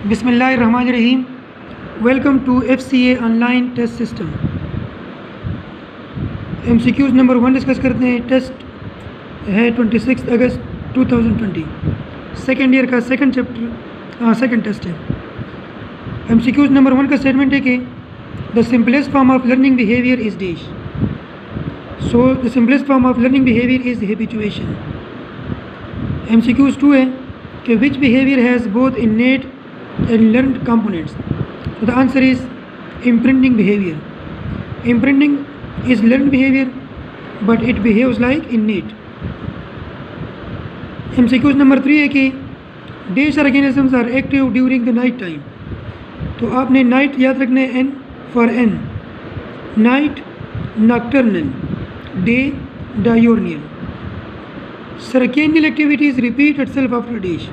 बिस्मिल्लाहिर्रहमानिर्रहीम। Welcome to FCA online test system. MCQs number 1 discuss करते हैं। टेस्ट है 26 अगस्त 2020, सेकेंड ईयर का सेकेंड टेस्ट है। MCQs नंबर 1 का स्टेटमेंट है कि the simplest form of learning behaviour is dash. So the simplest form of learning behaviour is habituation. MCQs 2 है कि which behaviour has both innate and learned components. So the answer is imprinting behavior. Imprinting is learned behavior, but it behaves like innate. MCQs number 3 है कि dash organisms are active during the night time. तो आपने night याद रखना है, N for N, night nocturnal, day diurnal. Circadian activities repeat itself after dash.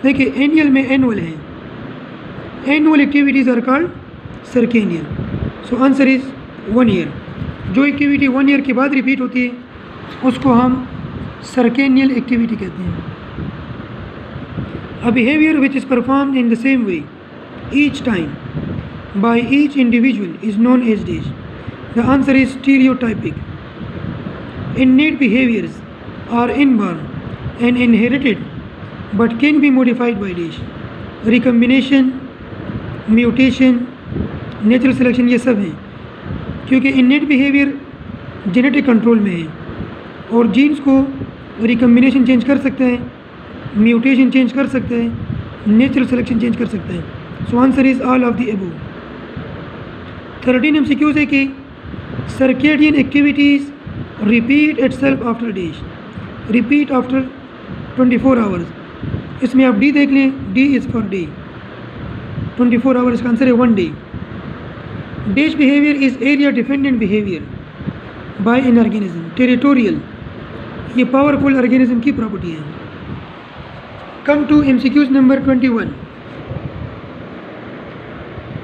देखिए annual में annual है, annual activities are called circannual. So answer is 1 year. जो activity 1 year के बाद रिपीट होती है उसको हम सर्केनियल एक्टिविटी कहते हैं। A behaviour which is performed in the same way each time by each individual is known as dash. The answer is stereotypic. Innate behaviours are inborn and inherited but can be modified by dash. Recombination, mutation, natural selection ये सब हैं, क्योंकि innate behaviour genetic control में है और jeans को recombination change कर सकते हैं, म्यूटेशन चेंज कर सकते हैं, नेचुरल सिलेक्शन चेंज कर सकते हैं। So answer is all of the above. 13 MCQs है कि circadian activities repeat itself after dash, repeat after 24 hours. इसमें आप डी देख लें, D is for day, 24 hours का आंसर है 1 day. Dash behaviour is area dependent behaviour by an organism. Territorial, ये powerful organism की प्रॉपर्टी है। Come to MCQs number 21।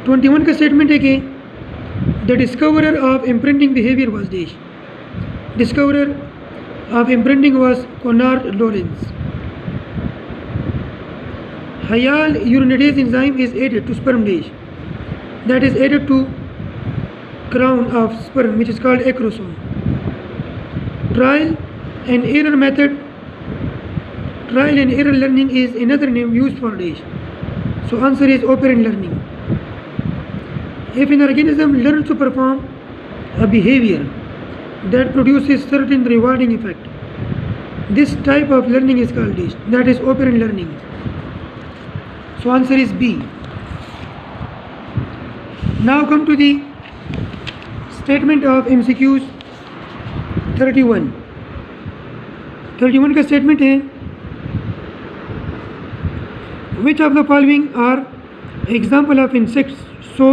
21 का स्टेटमेंट है कि the discoverer of imprinting behaviour was dash. Discoverer of imprinting was Konrad Lawrence. Hyal urinase enzyme is added to sperm dash, that is added to crown of sperm, which is called acrosome. Trial and error method, trial and error learning is another name used for dash. So answer is operant learning. If an organism learns to perform a behavior that produces certain rewarding effect, this type of learning is called dash, that is operant learning. So answer is B. Now come to the statement of MCQs 31. 31 का statement है which of the following are example of insects show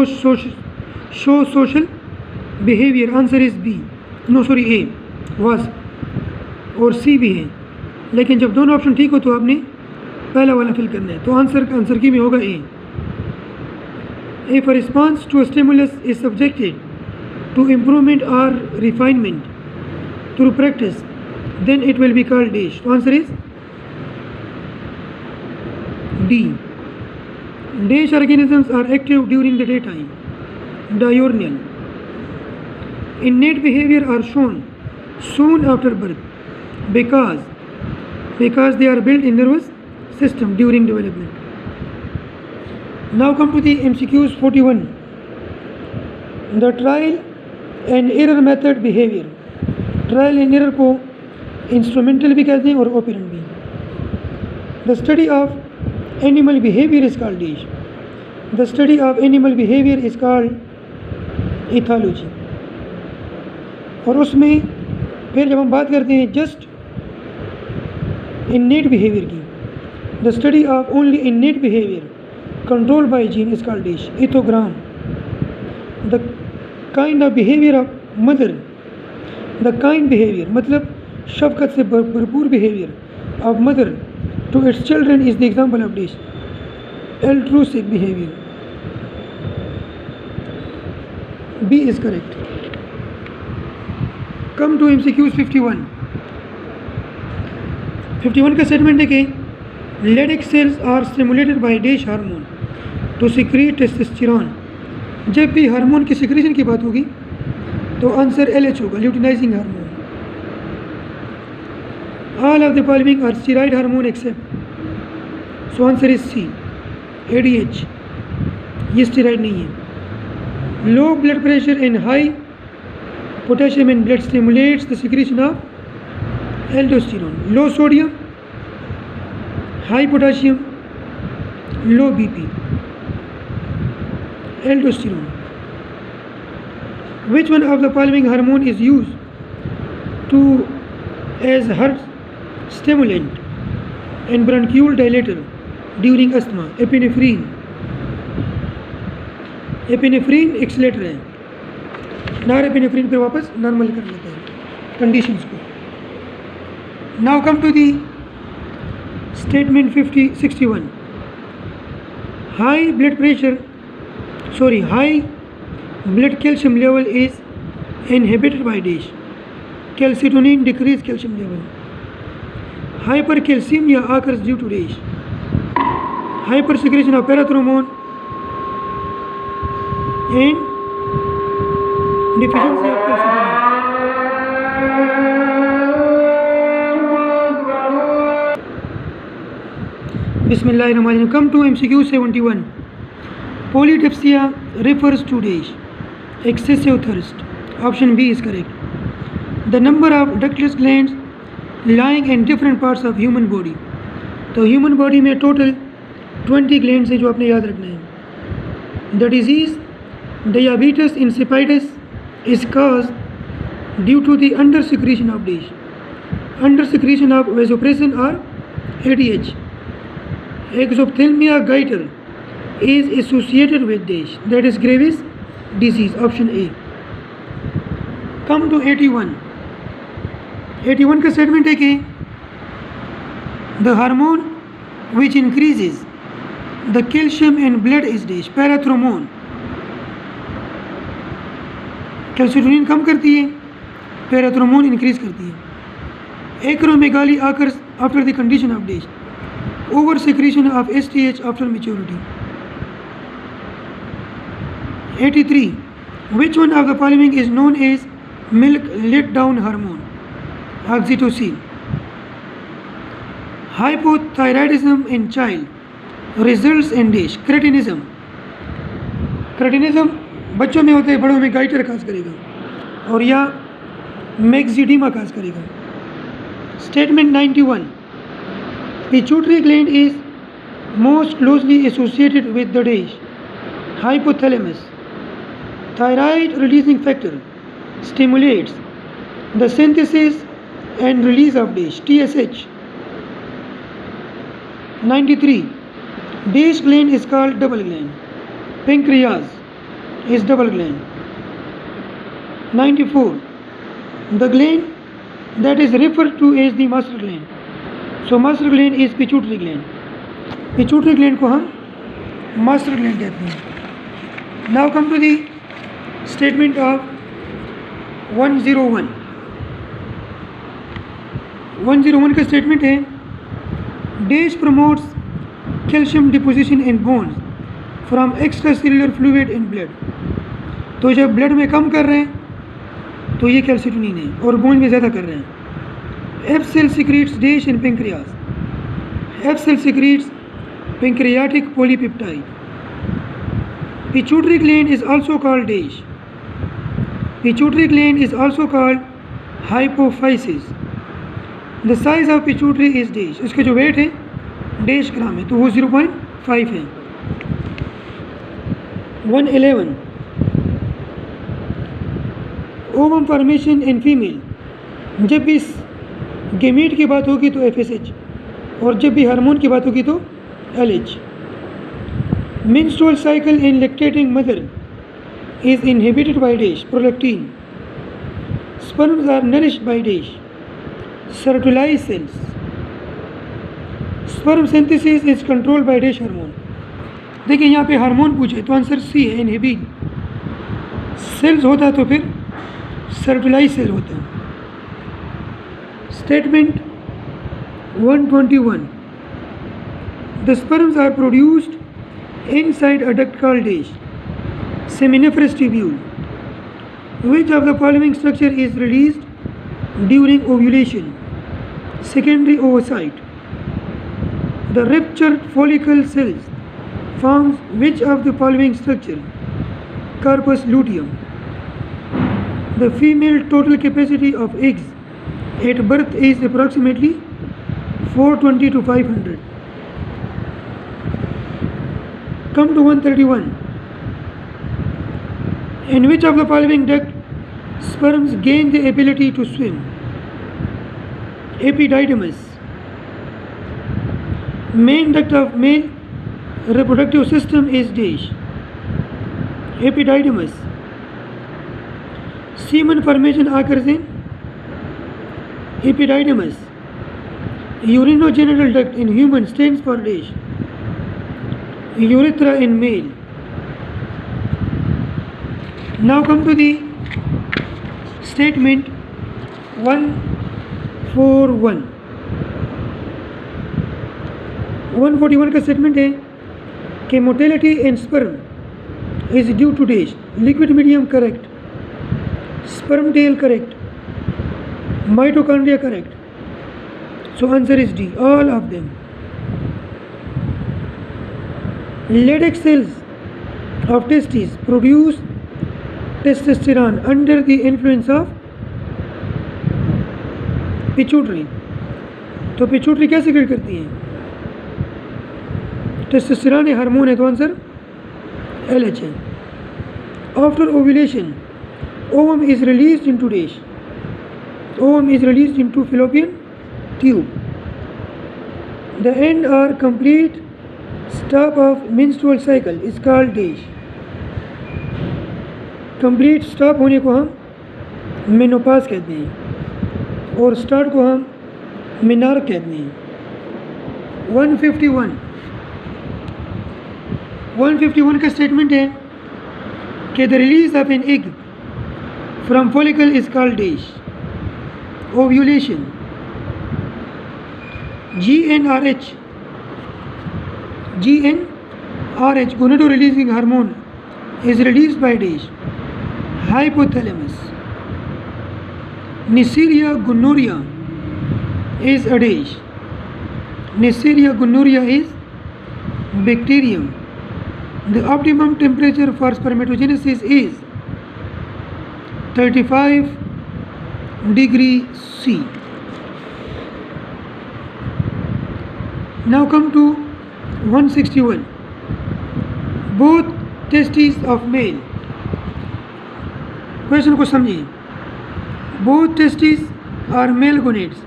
social behavior? Answer is B. No sorry, A was और C भी है, लेकिन जब दोनों option ठीक हो तो आपने पहला वाला फिल करना है। तो आंसर की में होगा A. If a response to stimulus is subjected to improvement और refinement through practice then it will be called dash. तो answer is D. Dash organisms are active during the day time, diurnal. Innate behaviour are shown soon after birth because they are built in nervous system during development. Now come to the MCQs 41. The trial and error method behavior. Trial and error को instrumental भी कहते हैं और operant भी। The study of animal behavior is called dash. The study of animal behavior is called ethology. और उसमें फिर जब हम बात करते हैं जस्ट innate behavior की, the study of only innate behavior controlled by gene is called dash, ethogram. The kind of behavior of mother, the kind behavior मतलब शफकत से भरपूर behavior of mother to its children is the example of dash, altruistic behavior. B is correct. Come to MCQs 51. 51 का statement है कि Leydig cells are stimulated by dash hormone to secrete testosterone. जब भी hormone की secretion की बात होगी तो आंसर LH होगा, luteinizing hormone. All of the following are steroid hormone except, so answer is C, ADH. ये स्टेरॉइड नहीं है. Low blood pressure and high potassium in blood stimulates the secretion of aldosterone. Low sodium, high potassium, low BP, aldosterone. Which one of the following hormone is used as heart stimulant and bronchial dilator during asthma? Epinephrine. Epinephrine accelerator है. नॉरएपिनेफ्रीन पे वापस normal कर लेते हैं conditions को. Now come to the statement 61. High blood calcium level is inhibited by dash. Calcitonin decrease calcium level. Hypercalcaemia occurs due to dash. Hypersecretion of parathormone and deficiency of calcium. Bismillahirrahmanirrahim. Come to MCQ 71. Polydipsia refers to dash. Excessive thirst. Option B is correct. The number of ductless glands lying in different parts of human body. तो human body में total 20 glands हैं जो आपने याद रखना है. The disease Diabetes insipidus is caused due to the undersecretion of DASH. Undersecretion of vasopressin or ADH. Exophthalmia goiter is associated with DASH. That is Graves' disease. Option A. Come to 81. 81 का statement है कि the hormone which increases the calcium in blood is DASH. Parathormone. Calcitonin कम करती है, parathormone increase करती है. Acromegaly occurs after the condition of DASH. Over secretion of STH after maturity. 83. Which one of the following is known as milk let down hormone? Oxytocin. Hypothyroidism in child results in DASH. Cretinism. Cretinism बच्चों में होते हैं, बड़ों में goitre काज करेगा और या मैक्सिडीमा काज करेगा. Statement 91. Pituitary gland is most closely associated with the dash. Hypothalamus. Thyroid releasing factor stimulates the synthesis and release of dash. TSH. 93. Dash gland is called double gland. Pancreas is double gland. 94. The gland that is referred to as the master gland. So master gland is pituitary gland. Pituitary gland को हम master gland कहते हैं. Now come to the statement of 101. 101 का statement है DASH promotes calcium deposition in bones from extra cellular fluid in blood. तो जब blood में कम कर रहे हैं तो ये कैल्सिटोनिन है और बोन में ज़्यादा कर रहे हैं. F cell secretes dash in pancreas. F cell secretes pancreatic polypeptide. Pituitary gland is also called dash. Pituitary gland is also called hypophysis. The size of pituitary is dash. इसका जो wait है dash ग्राम है तो वो 0.5 है. 111. Ovum formation in female. जब भी gamete की बात होगी तो FSH और जब भी हार्मोन की बात होगी तो LH. Menstrual cycle in lactating mother is inhibited by dash. Prolactin. Sperms are nourished by dash. Sertoli cells. Sperm synthesis is controlled by dash hormone. देखिए यहाँ पे हार्मोन पूछे तो आंसर सी है, इनहिबिट. सेल्स होता है तो फिर सर्टुलाइज सेल होता है. Statement 121. The sperms are produced inside a duct called seminiferous tubule. Which of the following structure is released during ovulation? Secondary oocyte. The ruptured follicle cells forms which of the following structure? Corpus luteum. The female total capacity of eggs at birth is approximately 420 to 500. Come to 131. In which of the following duct sperms gain the ability to swim? Epididymis. Main duct of male reproductive system is epididymis. Semen formation occurs in epididymis. Urinogenital duct in human stands for urethra in male. Now come to the statement 141. 141 का statement है कि motility in sperm is due to liquid medium correct, sperm tail correct, mitochondria correct. So answer is D, all of them. Leydig cells of testes produce testosterone under the influence of pituitary. तो pituitary क्या secrete करती है? Testosterone एक hormone है, तो answer LH है. After ovulation, ovum is released into fallopian tube. The end or complete stop of menstrual cycle is called complete stop होने को हम मेनोपाज कहते हैं और स्टार्ट को हम मेनार्क कहते हैं. 151 का स्टेटमेंट है कि the release of an egg from follicle is called ovulation. GnRH gonadotropin releasing hormone is released by hypothalamus. Neisseria gonorrhea is a Neisseria gonorrhea is bacterium. The optimum temperature for spermatogenesis is 35 degree C. Now come to 161. Both testes of male. Question को समझिए. Both testes are male gonads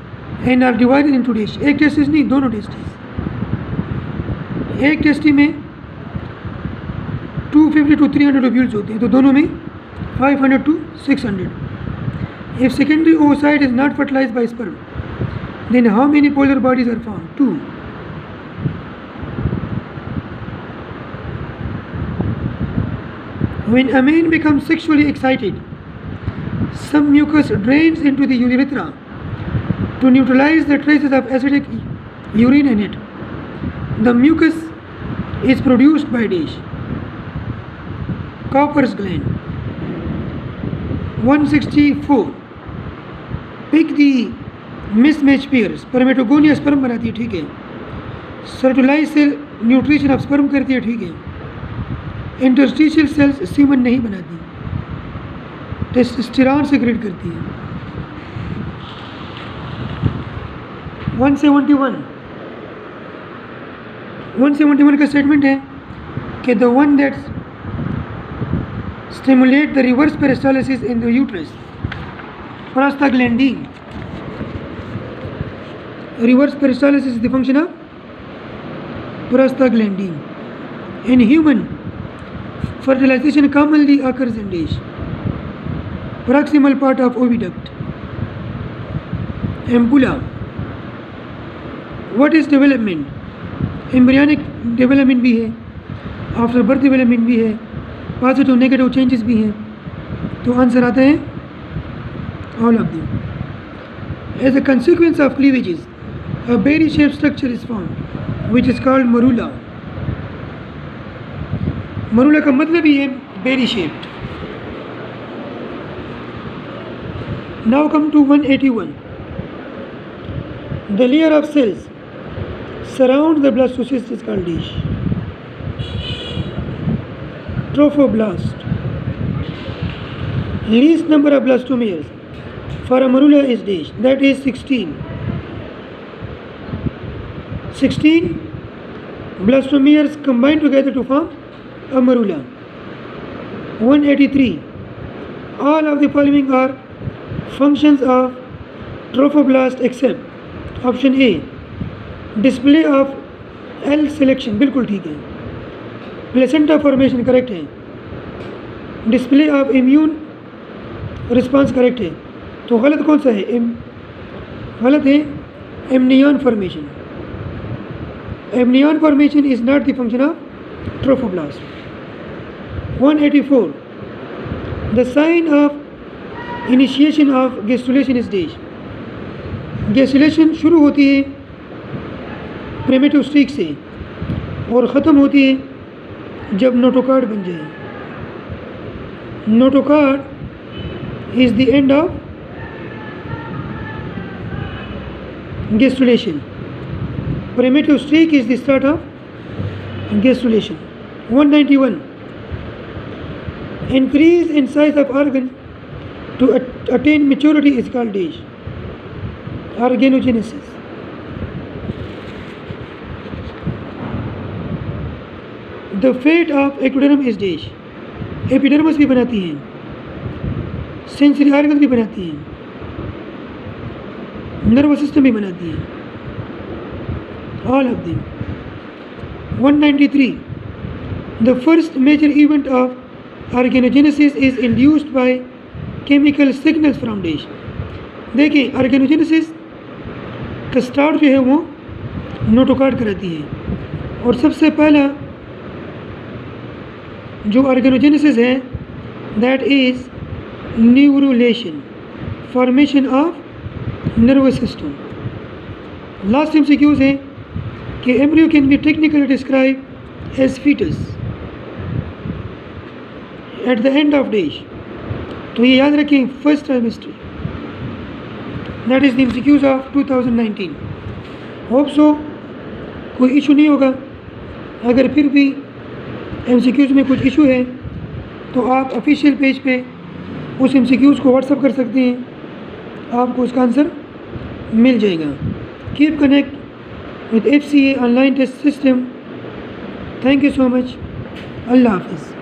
and are divided into एक testis नहीं, दोनों testes. एक tasty में 250 to 300 ovules होते हैं, तो दोनों में 500 to 600. If secondary oocyte is not fertilized by sperm, then how many polar bodies are found? 2. When a man becomes sexually excited, some mucus drains into the urethra to neutralize the traces of acidic urine in it. The mucus is produced by Cowper's gland. 164. Pick the mismatch pairs. Spermatogonia sperm बनाती है, ठीक है. सर्टुलाइज cell nutrition of sperm करती है, ठीक है. Interstitial cells semen नहीं बनाती, टेस्टोस्टेरोन सेक्रेट करती है. 171 का स्टेटमेंट है कि the one that stimulate the reverse peristalsis in the uterus. Prostaglandin. Reverse peristalsis is the function of prostaglandin. In human, fertilization commonly occurs in proximal part of oviduct. Ampulla. What is development? Embryonic development भी है, after birth development भी है, positive negative changes भी हैं. तो answer आता है all of them. As a consequence of cleavages, a berry shaped structure is formed. which is called marula. Marula का मतलब ही है berry shaped. Now come to 181. The layer of cells surround the blastocyst is called dish. Trophoblast. Least number of blastomeres for a marula is dish, that is 16. 16 blastomeres combine together to form a marula. 183. All of the following are functions of trophoblast except option A, display of L selection, बिल्कुल ठीक है. Placenta formation correct है. Display of immune response correct है. तो गलत कौन सा है? गलत है amnion formation. Amnion formation is not the function of trophoblast. 184. The sign of initiation of gastrulation is days. Gastrulation शुरू होती है प्रिमिटिव स्ट्रीक से और ख़त्म होती है जब नोटोकार्ड बन जाए. Notochord is the end of gastrulation. Primitive streak is the start of gastrulation. 191. Increase in size of organ to attain maturity is called age. Organogenesis. The fate of ectoderm is age. Epidermis भी बनाती हैं, sensory organ भी बनाती हैं, nervous system भी बनाती हैं, all of them. 193. The first major event of organogenesis is induced by chemical signals from dish. देखिए ऑर्गेनोजेनेसिस का स्टार्ट जो है वो नोटोकार्ड कराती है और सबसे पहला जो ऑर्गेनोजेनेसिस है that is neurulation, formation of nervous system. Last MCQs है कि embryo can be technically describe as foetus at the end of dash. तो ये याद रखें first trimester. That is the MCQs of 2019. Hope so कोई issue नहीं होगा. अगर फिर भी एमसीक्यूज में कुछ इशू है तो आप ऑफिशियल पेज पे उस एमसीक्यूज को व्हाट्सअप कर सकते हैं, आपको उसका आंसर मिल जाएगा. Keep connect with FCA online test system. Thank you so much. Allah हाफिज़.